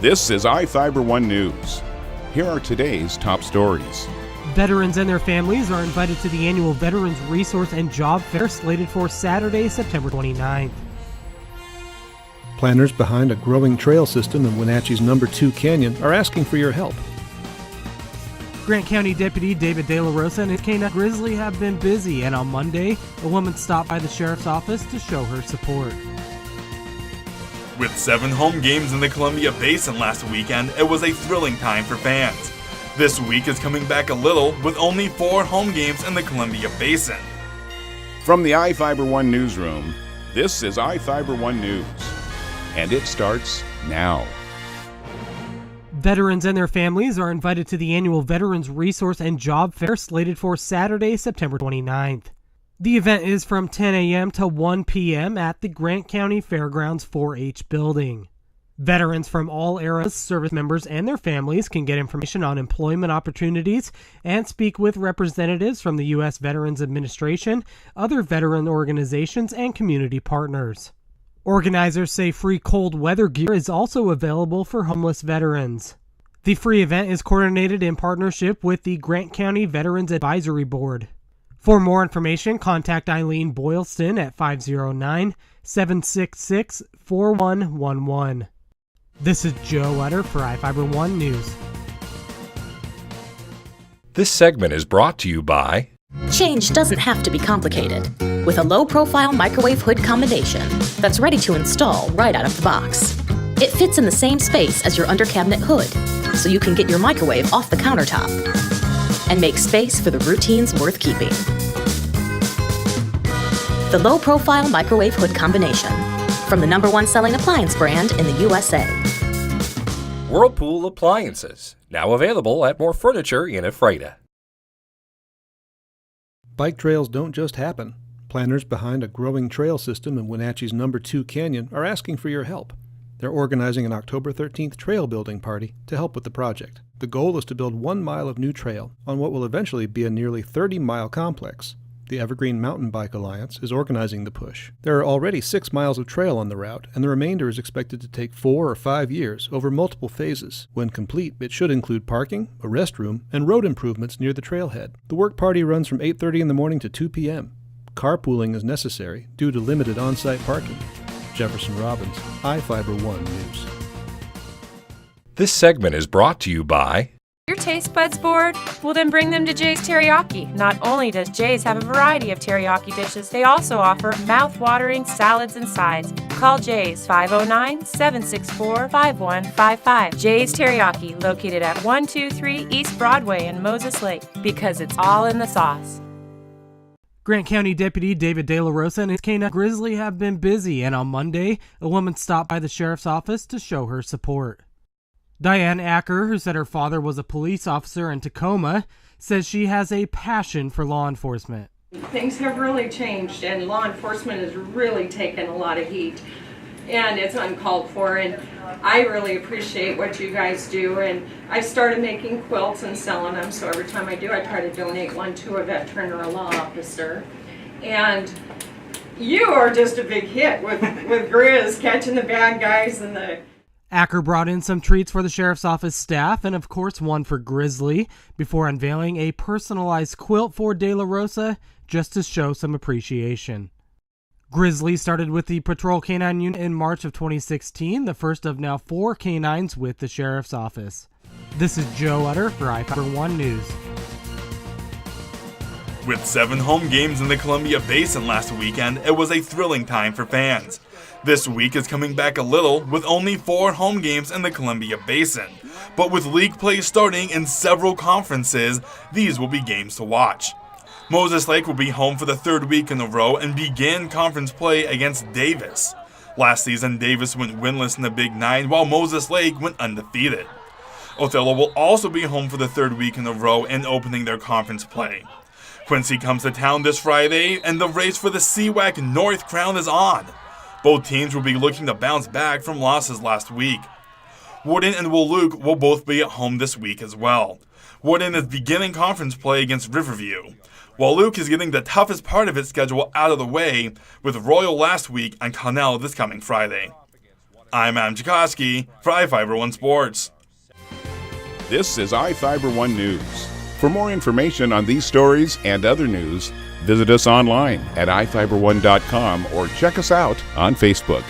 This is iFIBER 1 News. Here are today's top stories. Veterans and their families are invited to the annual Veterans Resource and Job Fair slated for Saturday, September 29th. Planners behind a growing trail system in Wenatchee's No. 2 Canyon are asking for your help. Grant County Deputy David De La Rosa and his K-9 Grizzly have been busy, and on Monday, a woman stopped by the sheriff's office to show her support. With 7 home games in the Columbia Basin last weekend, it was a thrilling time for fans. This week is coming back a little with only 4 home games in the Columbia Basin. From the iFIBER 1 newsroom, this is iFIBER 1 News. And it starts now. Veterans and their families are invited to the annual Veterans Resource and Job Fair slated for Saturday, September 29th. The event is from 10 a.m. to 1 p.m. at the Grant County Fairgrounds 4-H building. Veterans from all eras, service members, and their families can get information on employment opportunities and speak with representatives from the U.S. Veterans Administration, other veteran organizations, and community partners. Organizers say free cold weather gear is also available for homeless veterans. The free event is coordinated in partnership with the Grant County Veterans Advisory Board. For more information, contact Eileen Boylston at 509-766-4111. This is Joe Utter for iFIBER 1 News. This segment is brought to you by Change doesn't have to be complicated. With a low-profile microwave hood combination that's ready to install right out of the box. It fits in the same space as your under-cabinet hood, so you can get your microwave off the countertop and make space for the routines worth keeping. The low-profile microwave hood combination from the #1 selling appliance brand in the USA. Whirlpool Appliances, now available at more furniture in Ephrata. Bike trails don't just happen. Planners behind a growing trail system in Wenatchee's No. 2 Canyon are asking for your help. They're organizing an October 13th trail building party to help with the project. The goal is to build 1 mile of new trail on what will eventually be a nearly 30-mile complex. The Evergreen Mountain Bike Alliance is organizing the push. There are already 6 miles of trail on the route, and the remainder is expected to take 4 or 5 years over multiple phases. When complete, it should include parking, a restroom, and road improvements near the trailhead. The work party runs from 8:30 in the morning to 2 p.m. Carpooling is necessary due to limited on-site parking. Jefferson Robbins, iFIBER 1 News. This segment is brought to you by Your taste buds bored? Well, then bring them to Jay's Teriyaki. Not only does Jay's have a variety of teriyaki dishes, they also offer mouth-watering salads and sides. Call Jay's 509-764-5155. Jay's Teriyaki, located at 123 East Broadway in Moses Lake, because it's all in the sauce. Grant County Deputy David De La Rosa and his K-9 Grizzly have been busy, and on Monday, a woman stopped by the sheriff's office to show her support. Diane Acker, who said her father was a police officer in Tacoma, says she has a passion for law enforcement. Things have really changed, and law enforcement has really taken a lot of heat, and it's uncalled for, and I really appreciate what you guys do. And I started making quilts and selling them, so every time I do, I try to donate one to a veteran or a law officer. And you are just a big hit with Grizz, catching the bad guys and the... Acker brought in some treats for the sheriff's office staff and, of course, one for Grizzly before unveiling a personalized quilt for De La Rosa just to show some appreciation. Grizzly started with the Patrol K-9 unit in March of 2016, the first of now 4 K-9s with the sheriff's office. This is Joe Utter for iFIBER 1 News. With 7 home games in the Columbia Basin last weekend, it was a thrilling time for fans. This week is coming back a little with only 4 home games in the Columbia Basin. But with league play starting in several conferences, these will be games to watch. Moses Lake will be home for the 3rd week in a row and begin conference play against Davis. Last season, Davis went winless in the Big 9 while Moses Lake went undefeated. Othello will also be home for the 3rd week in a row and opening their conference play. Quincy comes to town this Friday, and the race for the CWAC North crown is on. Both teams will be looking to bounce back from losses last week. Warden and Woluque will both be at home this week as well. Warden is beginning conference play against Riverview, while Woluque is getting the toughest part of its schedule out of the way with Royal last week and Connell this coming Friday. I'm Adam Chikoski for iFIBER 1 Sports. This is iFIBER 1 News. For more information on these stories and other news, visit us online at ifiber1.com or check us out on Facebook.